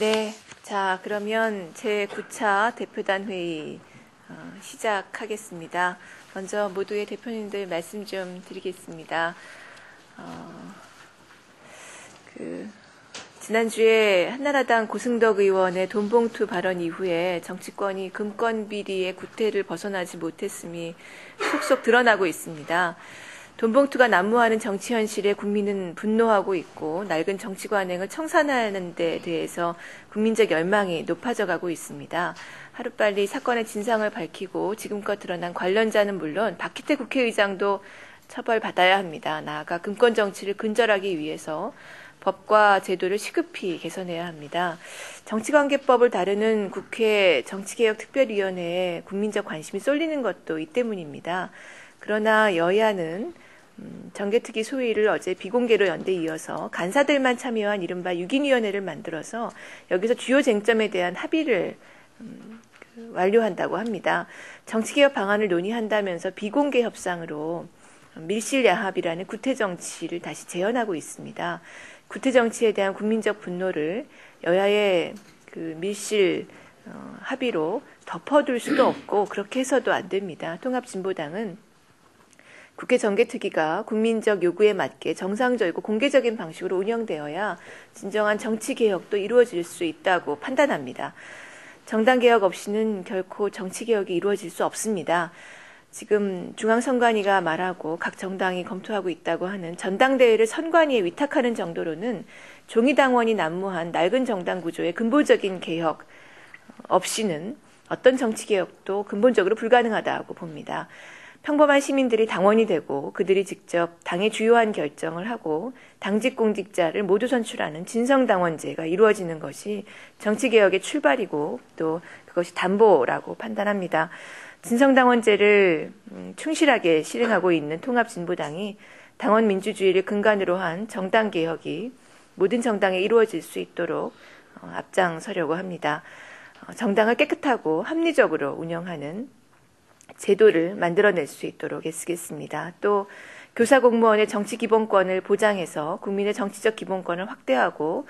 네, 자 그러면 제9차 대표단 회의 시작하겠습니다. 먼저 모두의 대표님들 말씀 좀 드리겠습니다. 지난주에 한나라당 고승덕 의원의 돈봉투 발언 이후에 정치권이 금권비리의 구태를 벗어나지 못했음이 속속 드러나고 있습니다. 돈봉투가 난무하는 정치 현실에 국민은 분노하고 있고 낡은 정치 관행을 청산하는 데 대해서 국민적 열망이 높아져가고 있습니다. 하루빨리 사건의 진상을 밝히고 지금껏 드러난 관련자는 물론 박희태 국회의장도 처벌받아야 합니다. 나아가 금권 정치를 근절하기 위해서 법과 제도를 시급히 개선해야 합니다. 정치관계법을 다루는 국회 정치개혁특별위원회에 국민적 관심이 쏠리는 것도 이 때문입니다. 그러나 여야는 정개특위 소위를 어제 비공개로 연대 이어서 간사들만 참여한 이른바 6인위원회를 만들어서 여기서 주요 쟁점에 대한 합의를 완료한다고 합니다. 정치개혁 방안을 논의한다면서 비공개 협상으로 밀실야합이라는 구태정치를 다시 재현하고 있습니다. 구태정치에 대한 국민적 분노를 여야의 밀실 합의로 덮어둘 수도 없고 그렇게 해서도 안 됩니다. 통합진보당은 국회 정개특위가 국민적 요구에 맞게 정상적이고 공개적인 방식으로 운영되어야 진정한 정치개혁도 이루어질 수 있다고 판단합니다. 정당개혁 없이는 결코 정치개혁이 이루어질 수 없습니다. 지금 중앙선관위가 말하고 각 정당이 검토하고 있다고 하는 전당대회를 선관위에 위탁하는 정도로는 종이당원이 난무한 낡은 정당 구조의 근본적인 개혁 없이는 어떤 정치개혁도 근본적으로 불가능하다고 봅니다. 평범한 시민들이 당원이 되고 그들이 직접 당의 주요한 결정을 하고 당직 공직자를 모두 선출하는 진성당원제가 이루어지는 것이 정치개혁의 출발이고 또 그것이 담보라고 판단합니다. 진성당원제를 충실하게 실행하고 있는 통합진보당이 당원 민주주의를 근간으로 한 정당개혁이 모든 정당에 이루어질 수 있도록 앞장서려고 합니다. 정당을 깨끗하고 합리적으로 운영하는 제도를 만들어낼 수 있도록 애쓰겠습니다. 또 교사 공무원의 정치 기본권을 보장해서 국민의 정치적 기본권을 확대하고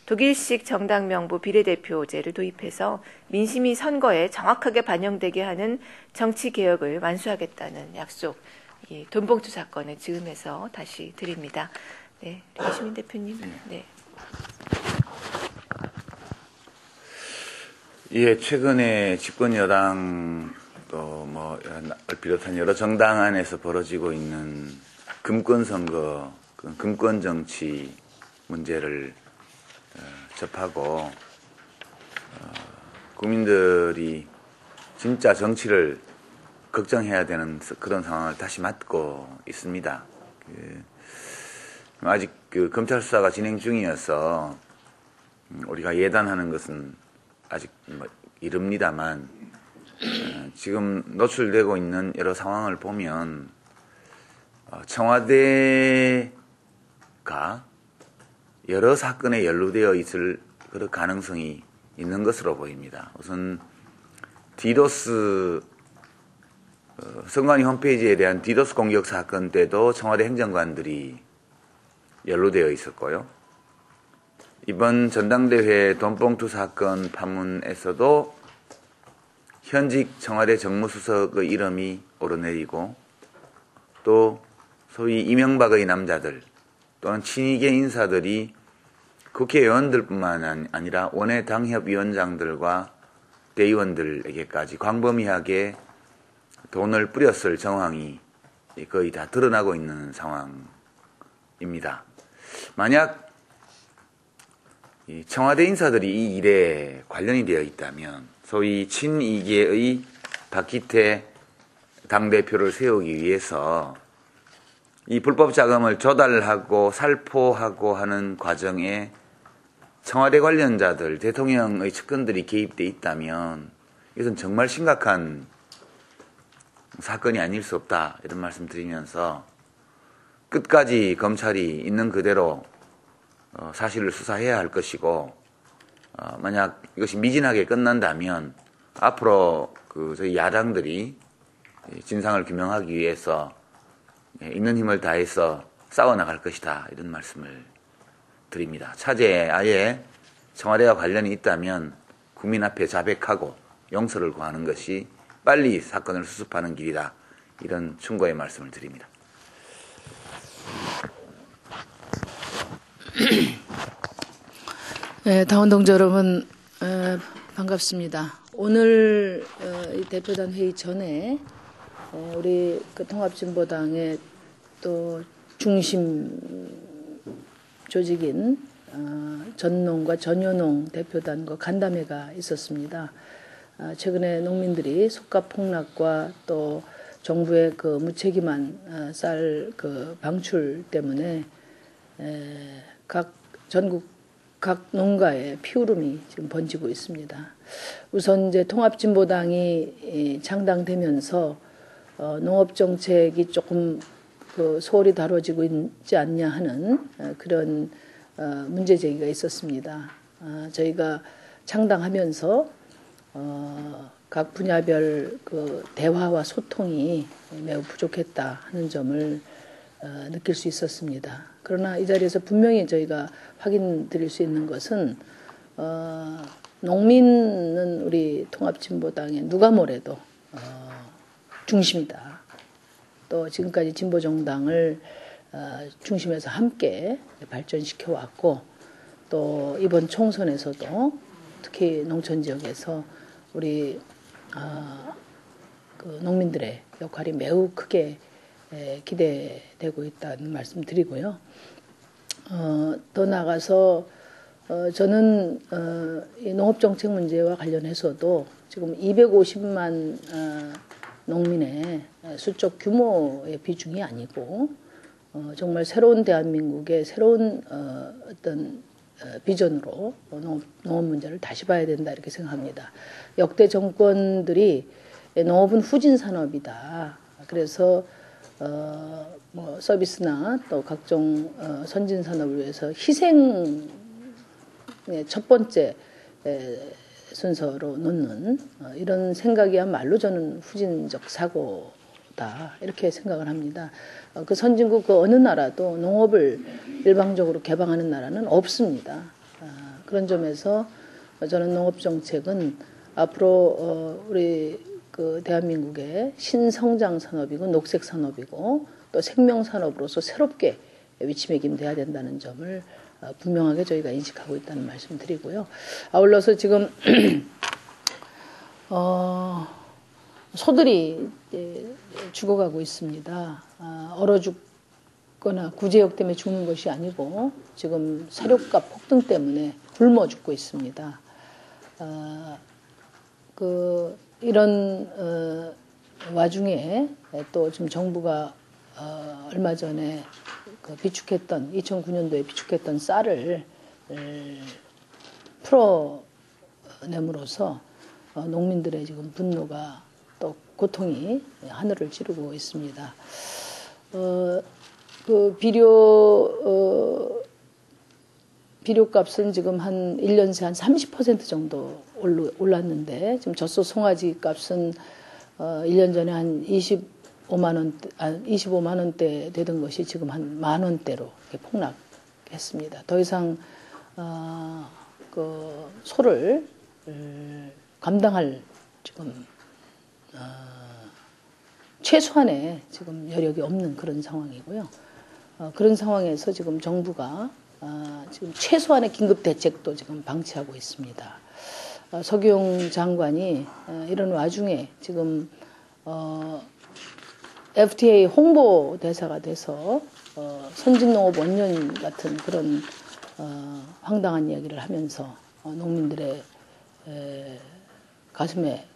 독일식 정당 명부 비례대표제를 도입해서 민심이 선거에 정확하게 반영되게 하는 정치 개혁을 완수하겠다는 약속, 이 돈봉투 사건을 즈음해서 다시 드립니다. 네, 유시민 대표님. 네. 예, 최근에 집권 여당 또 비롯한 여러 정당 안에서 벌어지고 있는 금권 선거, 금권 정치 문제를 접하고 국민들이 진짜 정치를 걱정해야 되는 그런 상황을 다시 맞고 있습니다. 아직 검찰 수사가 진행 중이어서 우리가 예단하는 것은 아직 이릅니다만 지금 노출되고 있는 여러 상황을 보면 청와대가 여러 사건에 연루되어 있을 그런 가능성이 있는 것으로 보입니다. 우선 디도스 선관위 홈페이지에 대한 디도스 공격 사건 때도 청와대 행정관들이 연루되어 있었고요. 이번 전당대회 돈봉투 사건 파문에서도 현직 청와대 정무수석의 이름이 오르내리고 또 소위 이명박의 남자들 또는 친이계 인사들이 국회의원들뿐만 아니라 원외 당협위원장들과 대의원들에게까지 광범위하게 돈을 뿌렸을 정황이 거의 다 드러나고 있는 상황입니다. 만약 청와대 인사들이 이 일에 관련이 되어 있다면 소위 친이계의 박희태 당대표를 세우기 위해서 이 불법 자금을 조달하고 살포하고 하는 과정에 청와대 관련자들, 대통령의 측근들이 개입돼 있다면 이것은 정말 심각한 사건이 아닐 수 없다 이런 말씀 드리면서 끝까지 검찰이 있는 그대로 사실을 수사해야 할 것이고 만약 이것이 미진하게 끝난다면 앞으로 저희 야당들이 진상을 규명하기 위해서 있는 힘을 다해서 싸워나갈 것이다 이런 말씀을 드립니다. 차제에 아예 청와대와 관련이 있다면 국민 앞에 자백하고 용서를 구하는 것이 빨리 사건을 수습하는 길이다. 이런 충고의 말씀을 드립니다. 네, 당원 동지 여러분 반갑습니다. 오늘 이 대표단 회의 전에 우리 그 통합진보당의 또 중심 조직인 전농과 전효농 대표단과 간담회가 있었습니다. 최근에 농민들이 속값 폭락과 또 정부의 그 무책임한 쌀 그 방출 때문에 전국 각 농가에 피울음이 지금 번지고 있습니다. 우선 이제 통합진보당이 창당되면서 농업 정책이 조금 그 소홀히 다뤄지고 있지 않냐 하는 그런 문제 제기가 있었습니다. 저희가 창당하면서 각 분야별 그 대화와 소통이 매우 부족했다 하는 점을 느낄 수 있었습니다. 그러나 이 자리에서 분명히 저희가 확인드릴 수 있는 것은 농민은 우리 통합진보당의 누가 뭐래도 중심이다. 또 지금까지 진보정당을 중심에서 함께 발전시켜 왔고 또 이번 총선에서도 특히 농촌 지역에서 우리 그 농민들의 역할이 매우 크게 기대되고 있다는 말씀 드리고요. 더 나아가서 저는 이 농업정책 문제와 관련해서도 지금 250만 농민의 수적 규모의 비중이 아니고 정말 새로운 대한민국의 새로운 어떤 비전으로 농업 문제를 다시 봐야 된다 이렇게 생각합니다. 역대 정권들이 농업은 후진 산업이다. 그래서 뭐 서비스나 또 각종 선진 산업을 위해서 희생의 첫 번째 순서로 놓는 이런 생각이야말로 저는 후진적 사고다 이렇게 생각을 합니다. 그 선진국 그 어느 나라도 농업을 일방적으로 개방하는 나라는 없습니다. 그런 점에서 저는 농업 정책은 앞으로 우리 그 대한민국의 신성장 산업이고 녹색 산업이고 또 생명 산업으로서 새롭게 위치매김돼야 된다는 점을 분명하게 저희가 인식하고 있다는 말씀 드리고요. 아울러서 지금 소들이 죽어가고 있습니다. 얼어 죽거나 구제역 때문에 죽는 것이 아니고 지금 사료값 폭등 때문에 굶어 죽고 있습니다. 이런 와중에 또 지금 정부가 얼마 전에 그 비축했던 2009년도에 비축했던 쌀을 풀어냄으로써 농민들의 지금 분노가 또 고통이 하늘을 찌르고 있습니다. 그 비료값은 지금 한 1년 새 한 30% 정도 올랐는데 지금 젖소 송아지 값은 1년 전에 한 25만 원대 되던 것이 지금 한 10,000원대로 폭락했습니다. 더 이상 그 소를 감당할 지금 최소한의 지금 여력이 없는 그런 상황이고요. 그런 상황에서 지금 정부가 지금 최소한의 긴급 대책도 지금 방치하고 있습니다. 서기용 장관이 이런 와중에 지금 FTA 홍보 대사가 돼서 선진농업 원년 같은 그런 황당한 이야기를 하면서 농민들의 가슴에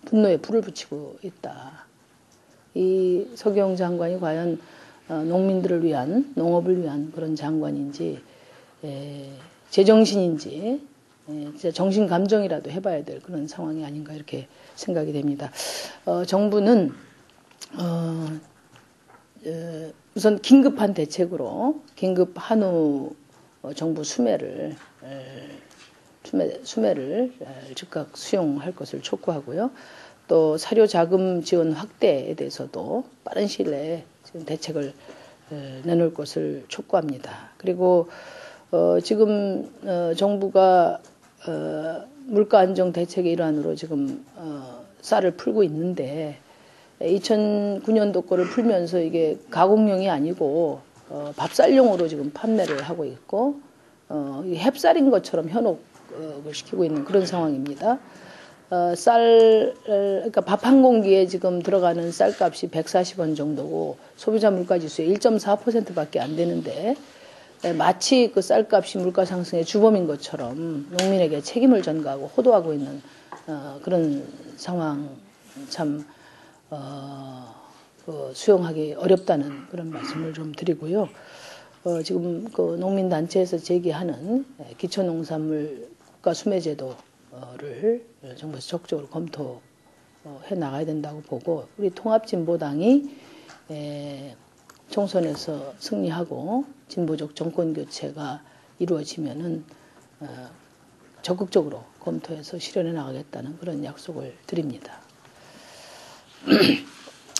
분노에 불을 붙이고 있다. 이 서기용 장관이 과연 농민들을 위한 농업을 위한 그런 장관인지 제정신인지 진짜 정신 감정이라도 해봐야 될 그런 상황이 아닌가 이렇게 생각이 됩니다. 정부는 우선 긴급한 대책으로 긴급 한우 정부 수매를 즉각 수용할 것을 촉구하고요. 또 사료 자금 지원 확대에 대해서도 빠른 시일 내에 지금 대책을 내놓을 것을 촉구합니다. 그리고 지금 정부가 물가 안정 대책의 일환으로 지금 쌀을 풀고 있는데 2009년도 거를 풀면서 이게 가공용이 아니고 밥쌀용으로 지금 판매를 하고 있고 햅쌀인 것처럼 현혹을 시키고 있는 그런 상황입니다. 그러니까 밥 한 공기에 지금 들어가는 쌀값이 140원 정도고 소비자 물가지수의 1.4%밖에 안 되는데 마치 그 쌀값이 물가 상승의 주범인 것처럼 농민에게 책임을 전가하고 호도하고 있는 그런 상황 참 수용하기 어렵다는 그런 말씀을 좀 드리고요. 지금 그 농민단체에서 제기하는 기초농산물 국가수매제도를 정부에서 적극적으로 검토해 나가야 된다고 보고 우리 통합진보당이 총선에서 승리하고 진보적 정권교체가 이루어지면은 적극적으로 검토해서 실현해 나가겠다는 그런 약속을 드립니다.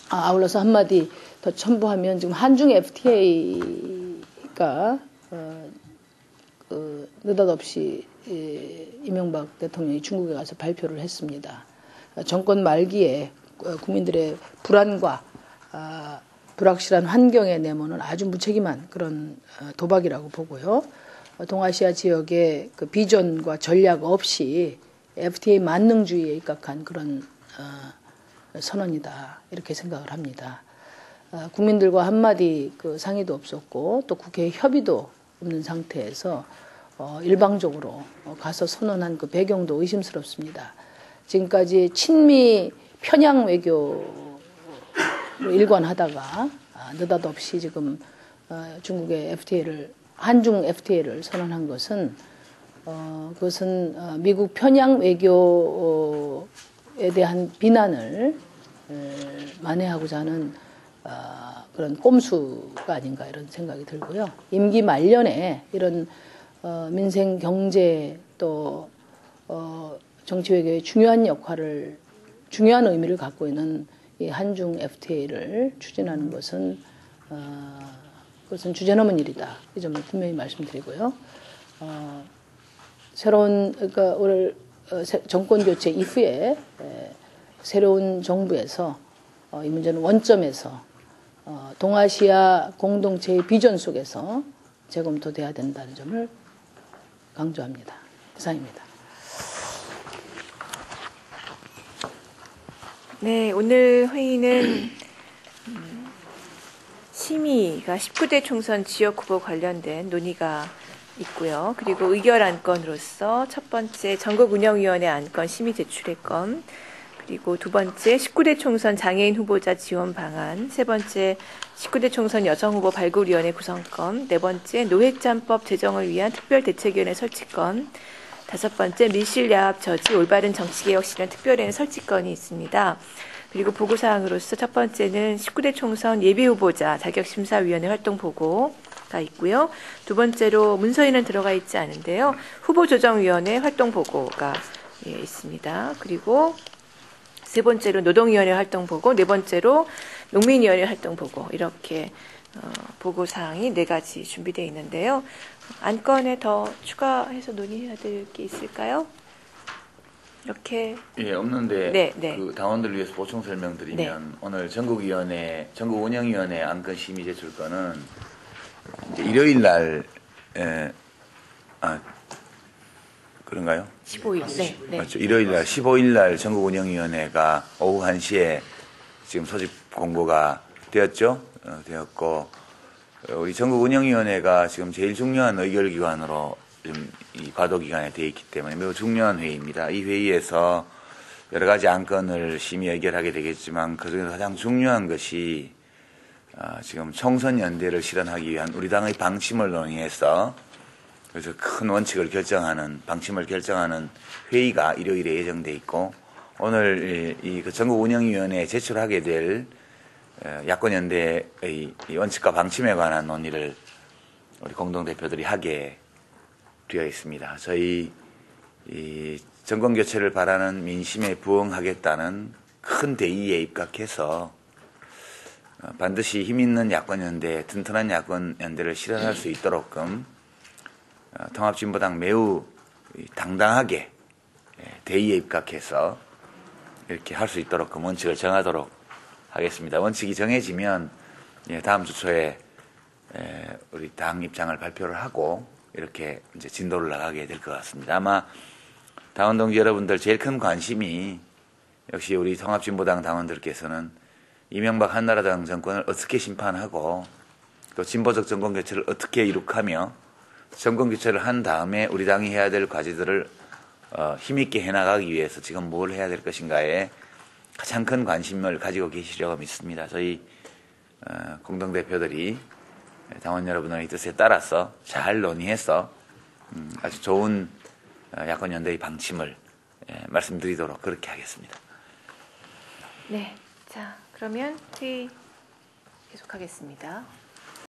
아울러서 한마디 더 첨부하면 지금 한중 FTA가 느닷없이 이명박 대통령이 중국에 가서 발표를 했습니다. 정권 말기에 국민들의 불안과 불확실한 환경에 내모는 아주 무책임한 그런 도박이라고 보고요. 동아시아 지역의 그 비전과 전략 없이 FTA 만능주의에 입각한 그런 선언이다 이렇게 생각을 합니다. 국민들과 한마디 그 상의도 없었고 또 국회 협의도 없는 상태에서 일방적으로 가서 선언한 그 배경도 의심스럽습니다. 지금까지 친미 편향 외교로 일관하다가 느닷없이 지금 중국의 FTA를 한중 FTA를 선언한 것은 그것은 미국 편향 외교에 대한 비난을 만회하고자 하는 그런 꼼수가 아닌가 이런 생각이 들고요. 임기 말년에 이런 민생 경제 또 정치 외교의 중요한 역할을 중요한 의미를 갖고 있는 이 한중 FTA를 추진하는 것은 그것은 주제넘은 일이다. 이 점을 분명히 말씀드리고요. 그러니까 오늘 정권 교체 이후에 새로운 정부에서 이 문제는 원점에서 동아시아 공동체의 비전 속에서 재검토돼야 된다는 점을 강조합니다. 이상입니다. 네, 오늘 회의는 심의가 19대 총선 지역 후보 관련된 논의가 있고요. 그리고 의결 안건으로서 첫 번째 전국운영위원회 안건 심의 제출의 건, 그리고 두 번째 19대 총선 장애인 후보자 지원 방안, 세 번째 19대 총선 여성 후보 발굴위원회 구성건, 네 번째 노회짬법 제정을 위한 특별대책위원회 설치건, 다섯 번째 밀실야합 저지 올바른 정치개혁 실현 특별위원회 설치건이 있습니다. 그리고 보고사항으로서 첫 번째는 19대 총선 예비후보자 자격심사위원회 활동 보고가 있고요. 두 번째로 문서에는 들어가 있지 않은데요. 후보조정위원회 활동 보고가 있습니다. 그리고 세 번째로 노동위원회 활동 보고, 네 번째로 농민위원회 활동 보고, 이렇게 보고사항이 네 가지 준비되어 있는데요. 안건에 더 추가해서 논의해야 될 게 있을까요? 이렇게. 예, 없는데 네. 그 당원들을 위해서 보충 설명드리면 네. 오늘 전국운영위원회 안건 심의 제출건은 이제 일요일 날 그런가요? 15일. 네. 맞죠. 일요일 날 15일 날 전국운영위원회가 오후 1시에 지금 소집 공고가 되었고 우리 전국운영위원회가 지금 제일 중요한 의결기관으로 지금 이 과도기간에 되어 있기 때문에 매우 중요한 회의입니다. 이 회의에서 여러 가지 안건을 심의 의결하게 되겠지만 그중에서 가장 중요한 것이 지금 총선 연대를 실현하기 위한 우리 당의 방침을 논의해서 그래서 큰 원칙을 방침을 결정하는 회의가 일요일에 예정돼 있고 오늘 이 전국운영위원회에 제출하게 될 야권연대의 이 원칙과 방침에 관한 논의를 우리 공동대표들이 하게 되어 있습니다. 저희 이 정권교체를 바라는 민심에 부응하겠다는 큰 대의에 입각해서 반드시 힘있는 야권연대, 튼튼한 야권연대를 실현할 수 있도록끔 통합진보당 매우 당당하게 대의에 입각해서 이렇게 할 수 있도록 그 원칙을 정하도록 하겠습니다. 원칙이 정해지면 다음 주 초에 우리 당 입장을 발표를 하고 이렇게 이제 진도를 나가게 될 것 같습니다. 아마 당원 동지 여러분들 제일 큰 관심이 역시 우리 통합진보당 당원들께서는 이명박 한나라당 정권을 어떻게 심판하고 또 진보적 정권 교체를 어떻게 이룩하며 정권 교체를 한 다음에 우리 당이 해야 될 과제들을 힘있게 해나가기 위해서 지금 뭘 해야 될 것인가에 가장 큰 관심을 가지고 계시려고 믿습니다. 저희 공동대표들이 당원 여러분의 뜻에 따라서 잘 논의해서 아주 좋은 야권연대의 방침을 말씀드리도록 그렇게 하겠습니다. 네, 자 그러면 회의 계속하겠습니다.